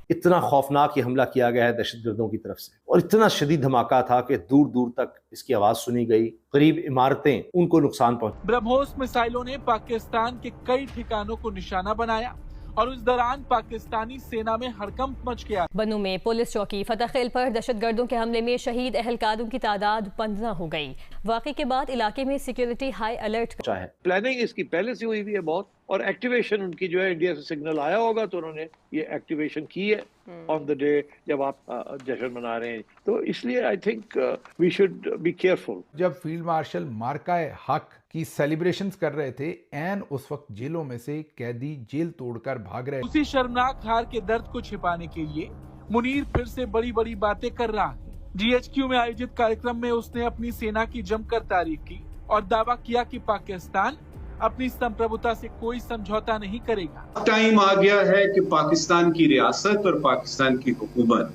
इतना खौफनाक ये हमला किया गया है दहशतगर्दों की तरफ से, और इतना शदीद धमाका था कि दूर दूर तक इसकी आवाज सुनी गई, करीब इमारतें उनको नुकसान पहुंचा। ब्रह्मोस मिसाइलों ने पाकिस्तान के कई ठिकानों को निशाना बनाया और उस दौरान पाकिस्तानी सेना में हड़कंप मच गया। बन्नू में पुलिस चौकी फतखेल पर दहशतगर्दों के हमले में शहीद अहलकारों की तादाद 15 हो गई। वाक़े के बाद इलाके में सिक्योरिटी हाई अलर्ट है। प्लानिंग इसकी पहले से हुई है बहुत, और एक्टिवेशन उनकी जो है इंडिया से सिग्नल आया होगा तो उन्होंने ये एक्टिवेशन की है ऑन द डे जब आप जश्न मना रहे हैं। तो इसलिए I think we should be careful. जब फील्ड मार्शल मार्काए हक की सेलिब्रेशंस कर रहे थे, एन उस वक्त जेलों में से कैदी जेल तोड़कर भाग रहे। उसी शर्मनाक हार के दर्द को छिपाने के लिए मुनीर फिर से बड़ी बड़ी बातें कर रहा है। GHQ में आयोजित कार्यक्रम में उसने अपनी सेना की जमकर तारीफ की और दावा किया कि पाकिस्तान अपनी संप्रभुता से कोई समझौता नहीं करेगा। टाइम आ गया है कि पाकिस्तान की रियासत और पाकिस्तान की हुकूमत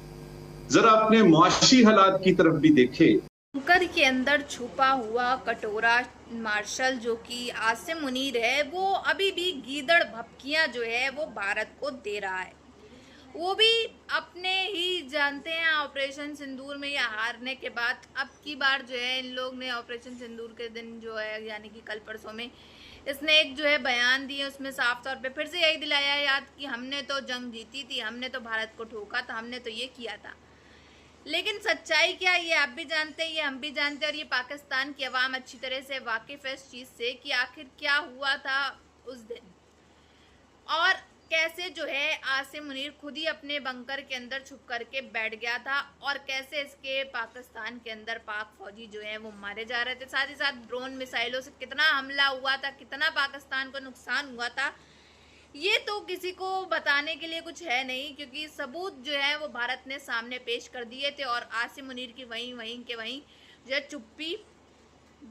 जरा अपने मुआशी हालात की तरफ भी देखे। बंकर के अंदर छुपा हुआ कटोरा मार्शल जो कि आसिम मुनीर है, वो अभी भी गीदड़ भपकियां जो है वो भारत को दे रहा है। वो भी अपने ही जानते हैं ऑपरेशन सिंदूर में या हारने के बाद अब की बार जो है इन लोग ने ऑपरेशन सिंदूर के दिन जो है यानी कि कल परसों में इसने एक जो है बयान दिए, उसमें साफ तौर पे फिर से यही दिलाया याद कि हमने तो जंग जीती थी, हमने तो भारत को ठोका था, हमने तो ये किया था। लेकिन सच्चाई क्या, ये आप भी जानते हैं, ये हम भी जानते हैं, और ये पाकिस्तान की आवाम अच्छी तरह से वाकिफ है इस चीज़ से कि आखिर क्या हुआ था उस दिन, और कैसे जो है आसिम मुनीर खुद ही अपने बंकर के अंदर छुप करके बैठ गया था, और कैसे इसके पाकिस्तान के अंदर पाक फौजी जो है वो मारे जा रहे थे। साथ ही साथ ड्रोन मिसाइलों से कितना हमला हुआ था, कितना पाकिस्तान को नुकसान हुआ था, ये तो किसी को बताने के लिए कुछ है नहीं, क्योंकि सबूत जो है वो भारत ने सामने पेश कर दिए थे, और आसिम मुनीर की वहीं जो है चुप्पी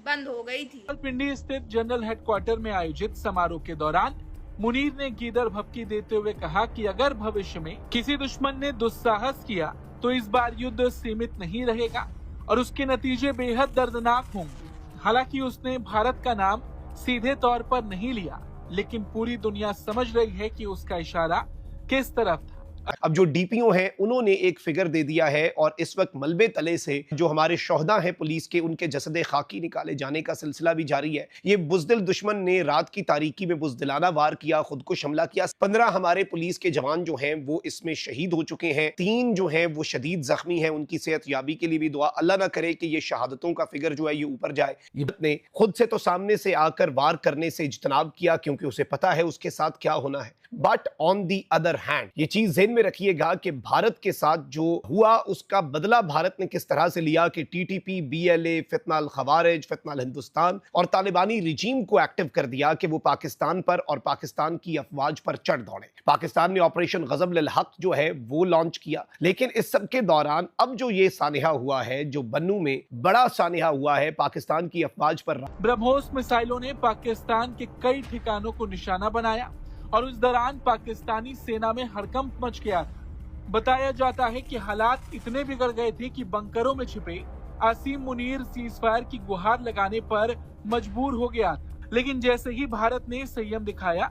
बंद हो गई थी। पिंडी स्थित जनरल हेडक्वार्टर में आयोजित समारोह के दौरान मुनीर ने गीदड़ भपकी देते हुए कहा कि अगर भविष्य में किसी दुश्मन ने दुस्साहस किया तो इस बार युद्ध सीमित नहीं रहेगा और उसके नतीजे बेहद दर्दनाक होंगे। हालांकि उसने भारत का नाम सीधे तौर पर नहीं लिया, लेकिन पूरी दुनिया समझ रही है कि उसका इशारा किस तरफ था। अब जो डीपीओ हैं उन्होंने एक फिगर दे दिया है, और इस वक्त मलबे तले से जो हमारे शोहदा हैं पुलिस के, उनके जसद खाकी निकाले जाने का सिलसिला भी जारी है। ये बुज़दिल दुश्मन ने रात की तारीकी में बुज़दिलाना वार किया, खुदकुश हमला किया। 15 हमारे पुलिस के जवान जो हैं वो इसमें शहीद हो चुके हैं, 3 जो हैं वो शदीद जख्मी हैं। उनकी सेहत याबी के लिए भी दुआ, अल्लाह ना करे कि ये शहादतों का फिगर जो है ये ऊपर जाए। ने खुद से तो सामने से आकर वार करने से इज्तनाब किया, क्योंकि उसे पता है उसके साथ क्या होना है। But on the other hand ये चीज ज़हन में रखिएगा कि भारत के साथ जो हुआ उसका बदला भारत ने किस तरह से लिया कि TTP, BLA, फितना अल खवारिज, फितना अल हिंदुस्तान और तालिबानी रिजीम को एक्टिव कर दिया कि वो पाकिस्तान पर और पाकिस्तान की अफवाज पर चढ़ दौड़े। पाकिस्तान ने ऑपरेशन गज़ब लिल हक जो है वो लॉन्च किया, लेकिन इस सब के दौरान अब जो ये सानिहा हुआ है, जो बन्नू में बड़ा सानिहा हुआ है पाकिस्तान की अफवाज पर। ब्रह्मोस मिसाइलों ने पाकिस्तान के कई ठिकानों को निशाना बनाया और उस दौरान पाकिस्तानी सेना में हड़कंप मच गया था। बताया जाता है कि हालात इतने बिगड़ गए थे कि बंकरों में छिपे आसिम मुनीर सीजफायर की गुहार लगाने पर मजबूर हो गया था। लेकिन जैसे ही भारत ने संयम दिखाया,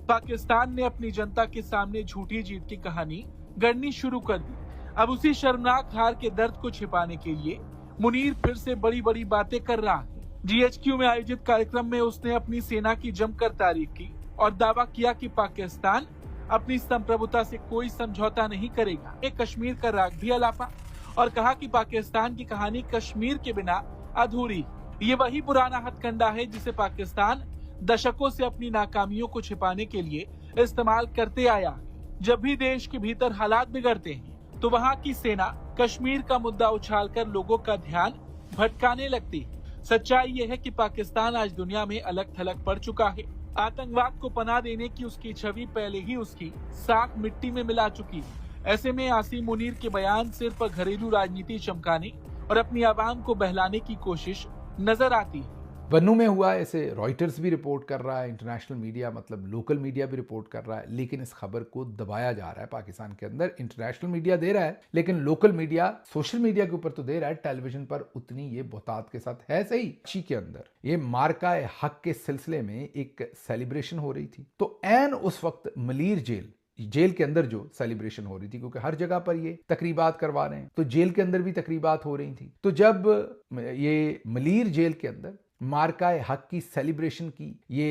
पाकिस्तान ने अपनी जनता के सामने झूठी जीत की कहानी गढ़नी शुरू कर दी। अब उसी शर्मनाक हार के दर्द को छिपाने के लिए मुनीर फिर से बड़ी बड़ी बातें कर रहा है। GHQ में आयोजित कार्यक्रम में उसने अपनी सेना की जमकर तारीफ की और दावा किया कि पाकिस्तान अपनी संप्रभुता से कोई समझौता नहीं करेगा। एक कश्मीर का राग भी अलापा और कहा कि पाकिस्तान की कहानी कश्मीर के बिना अधूरी। ये वही पुराना हथकंडा है जिसे पाकिस्तान दशकों से अपनी नाकामियों को छिपाने के लिए इस्तेमाल करते आया है। जब भी देश के भीतर हालात बिगड़ते हैं तो वहाँ की सेना कश्मीर का मुद्दा उछालकर लोगों का ध्यान भटकाने लगती है। सच्चाई ये है कि पाकिस्तान आज दुनिया में अलग थलग पड़ चुका है। आतंकवाद को पनाह देने की उसकी छवि पहले ही उसकी साख मिट्टी में मिला चुकी है। ऐसे में आसिम मुनीर के बयान सिर्फ घरेलू राजनीति चमकाने और अपनी आवाम को बहलाने की कोशिश नजर आती है। बन्नू में हुआ, ऐसे रॉयटर्स भी रिपोर्ट कर रहा है, इंटरनेशनल मीडिया मतलब लोकल मीडिया भी रिपोर्ट कर रहा है, लेकिन इस खबर को दबाया जा रहा है पाकिस्तान के अंदर। इंटरनेशनल मीडिया दे रहा है, लेकिन लोकल मीडिया सोशल मीडिया के ऊपर तो दे रहा है, टेलीविजन पर उतनी ये बोहतात के साथ है सही। ची के अंदर ये मार्का हक के सिलसिले में एक सेलिब्रेशन हो रही थी, तो एन उस वक्त मलीर जेल जेल के अंदर जो सेलिब्रेशन हो रही थी, क्योंकि हर जगह पर ये तकरीबात करवा रहे हैं, तो जेल के अंदर भी तकरीबात हो रही थी। तो जब ये मलीर जेल के अंदर मार्काए हक की सेलिब्रेशन की ये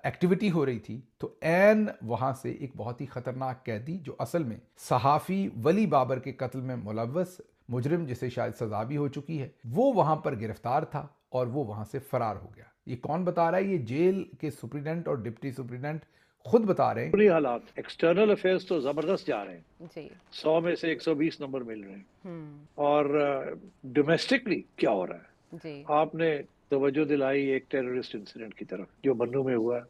एक्टिविटी हो रही थी, तो ऐन वहां से एक बहुत ही खतरनाक कैदी, जो असल में सहाफ़ी वली बाबर के कत्ल में मुलव्वस मुजरिम, जिसे शायद सजा भी हो चुकी है, वो वहां पर गिरफ्तार था और वो वहां से फरार हो गया। ये कौन बता रहा है? ये जेल के सुप्रीडेंट और डिप्टी सुप्रीडेंट खुद बता रहे हैं। पूरी हालात एक्सटर्नल अफेयर्स तो जबरदस्त जा रहे हैं जी। 100 में से 120 नंबर मिल रहे हैं। और डोमेस्टिकली क्या हो रहा है जी। आपने तवज्जो दिलाई एक टेररिस्ट इंसिडेंट की तरफ जो बन्नू में हुआ,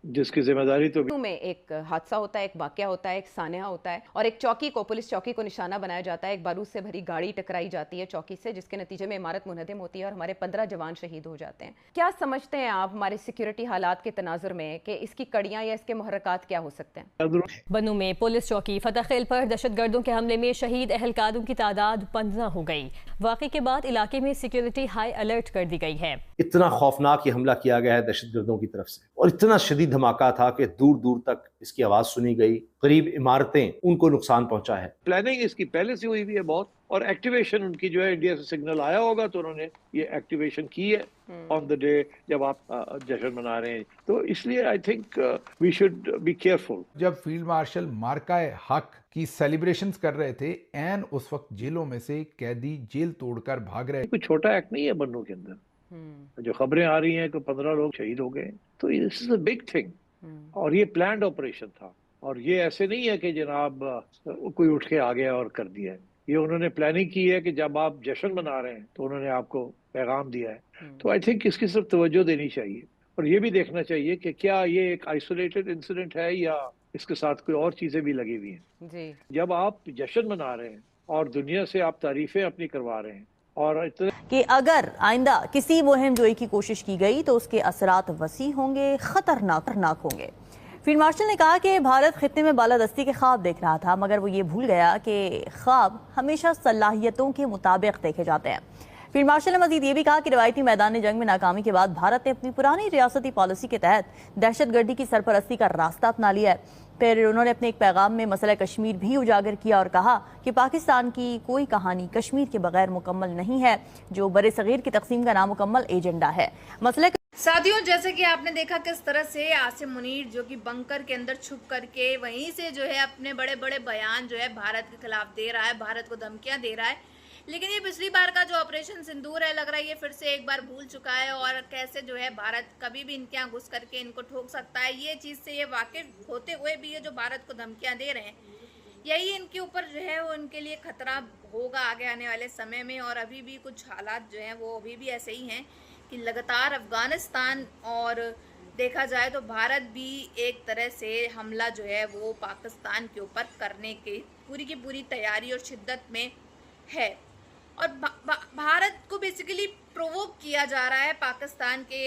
जिसकी जिम्मेदारी तो में एक हादसा होता है, एक वाकया होता है, एक सान्या होता है और एक चौकी को, पुलिस चौकी को निशाना बनाया जाता है। एक बारूद से भरी गाड़ी टकराई जाती है चौकी से, जिसके नतीजे में इमारत मुनहदम होती है और हमारे 15 जवान शहीद हो जाते हैं। क्या समझते हैं आप हमारे सिक्योरिटी हालात के तनाजुर में कि इसकी कड़ियां या इसके मुहर्रकात क्या हो सकते हैं? बन्नू में पुलिस चौकी फतखेल पर दहशतगर्दों के हमले में शहीद अहलकारों की तादाद 15 हो गई। वाक़े के बाद इलाके में सिक्योरिटी हाई अलर्ट कर दी गई है। इतना खौफनाक ये हमला किया गया है दहशतगर्दों की तरफ से, और इतना शदीद धमाका था कि दूर दूर तक इसकी आवाज सुनी गई। करीब इमारतें उनको नुकसान पहुंचा है। प्लानिंग इसकी पहले से हुई हुई है बहुत, और एक्टिवेशन उनकी जो है इंडिया से सिग्नल आया होगा तो उन्होंने ये एक्टिवेशन की है ऑन द डे जब आप जश्न मना रहे हैं। तो इसलिए I think we should be careful. जब फील्ड मार्शल मार्काए हक की सेलिब्रेशंस कर रहे थे, एन उस वक्त जेलों में से कैदी जेल तोड़कर भाग रहे। कोई छोटा एक्ट नहीं है बन्नू के अंदर। जो खबरें आ रही हैं कि 15 लोग शहीद हो गए, तो this is a big thing. और ये प्लान्ड ऑपरेशन था, और ये ऐसे नहीं है कि जनाब कोई उठ के आ गया और कर दिया है। ये उन्होंने प्लानिंग की है कि जब आप जश्न मना रहे हैं तो उन्होंने आपको पैगाम दिया है। तो आई थिंक इसकी सिर्फ तवज्जो देनी चाहिए, और ये भी देखना चाहिए कि क्या ये एक आइसोलेटेड इंसिडेंट है या इसके साथ कोई और चीजें भी लगी हुई हैं। जी। जब आप जश्न मना रहे हैं और दुनिया से आप तारीफें अपनी करवा रहे हैं, और इतना कि अगर आइंदा किसी मुहिम जोई की कोशिश की गई तो उसके असरात वसी होंगे, खतरनाक होंगे। फील्ड मार्शल ने कहा कि भारत खित्ते में बालादस्ती के ख्वाब देख रहा था, मगर वो ये भूल गया कि ख्वाब हमेशा सलाहियतों के मुताबिक देखे जाते हैं। फील्ड मार्शल ने मजीद ये भी कहा कि रवायती मैदान जंग में नाकामी के बाद भारत ने अपनी पुरानी रियासती पॉलिसी के तहत दहशतगर्दी की सरपरस्ती का रास्ता अपना लिया है। फिर उन्होंने अपने एक पैगाम में मसला कश्मीर भी उजागर किया और कहा कि पाकिस्तान की कोई कहानी कश्मीर के बगैर मुकम्मल नहीं है, जो बरे सगीर की तकसीम का नामुकम्मल एजेंडा है। मसले साथियों, जैसे कि आपने देखा किस तरह से आसिम मुनीर जो कि बंकर के अंदर छुप करके वहीं से जो है अपने बड़े बड़े बयान जो है भारत के खिलाफ दे रहा है, भारत को धमकियां दे रहा है। लेकिन ये पिछली बार का जो ऑपरेशन सिंदूर है, लग रहा है ये फिर से एक बार भूल चुका है, और कैसे जो है भारत कभी भी इनके यहाँ घुस करके इनको ठोक सकता है, ये चीज़ से ये वाकिफ होते हुए भी ये जो भारत को धमकियां दे रहे हैं, यही इनके ऊपर जो है वो इनके लिए खतरा होगा आगे आने वाले समय में। और अभी भी कुछ हालात जो हैं वो अभी भी ऐसे ही हैं कि लगातार अफगानिस्तान और देखा जाए तो भारत भी एक तरह से हमला जो है वो पाकिस्तान के ऊपर करने की पूरी तैयारी और शिद्दत में है। और भारत को बेसिकली प्रोवोक किया जा रहा है पाकिस्तान के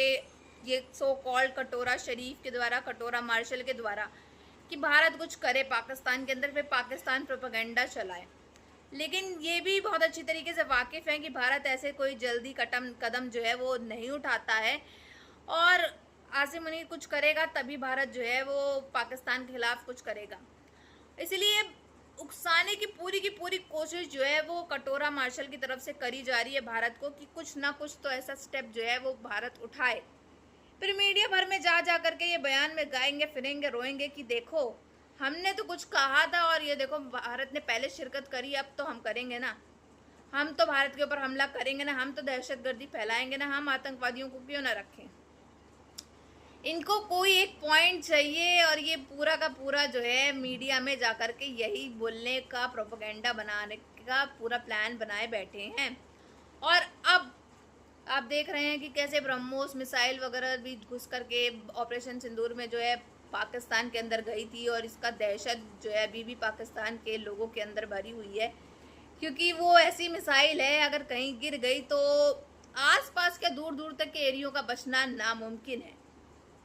ये सो कॉल्ड कटोरा शरीफ के द्वारा, कटोरा मार्शल के द्वारा, कि भारत कुछ करे पाकिस्तान के अंदर, फिर पाकिस्तान प्रोपेगेंडा चलाए। लेकिन ये भी बहुत अच्छी तरीके से वाकिफ़ है कि भारत ऐसे कोई जल्दी कदम जो है वो नहीं उठाता है, और आसिम मुनीर कुछ करेगा तभी भारत जो है वो पाकिस्तान के खिलाफ कुछ करेगा। इसलिए उकसाने की पूरी कोशिश जो है वो कटोरा मार्शल की तरफ से करी जा रही है भारत को, कि कुछ ना कुछ तो ऐसा स्टेप जो है वो भारत उठाए। फिर मीडिया भर में जा करके ये बयान में गाएंगे फिरेंगे रोएंगे कि देखो हमने तो कुछ कहा था और ये देखो भारत ने पहले शिरकत करी, अब तो हम करेंगे ना, हम तो भारत के ऊपर हमला करेंगे ना, हम तो दहशतगर्दी फैलाएंगे ना, हम आतंकवादियों को क्यों ना रखें। इनको कोई एक पॉइंट चाहिए, और ये पूरा का पूरा जो है मीडिया में जा कर के यही बोलने का, प्रोपेगेंडा बनाने का पूरा प्लान बनाए बैठे हैं। और अब आप देख रहे हैं कि कैसे ब्रह्मोस मिसाइल वगैरह भी घुस करके ऑपरेशन सिंदूर में जो है पाकिस्तान के अंदर गई थी, और इसका दहशत जो है अभी भी पाकिस्तान के लोगों के अंदर भरी हुई है, क्योंकि वो ऐसी मिसाइल है अगर कहीं गिर गई तो आसपास के दूर दूर तक के एरियो का बचना नामुमकिन है।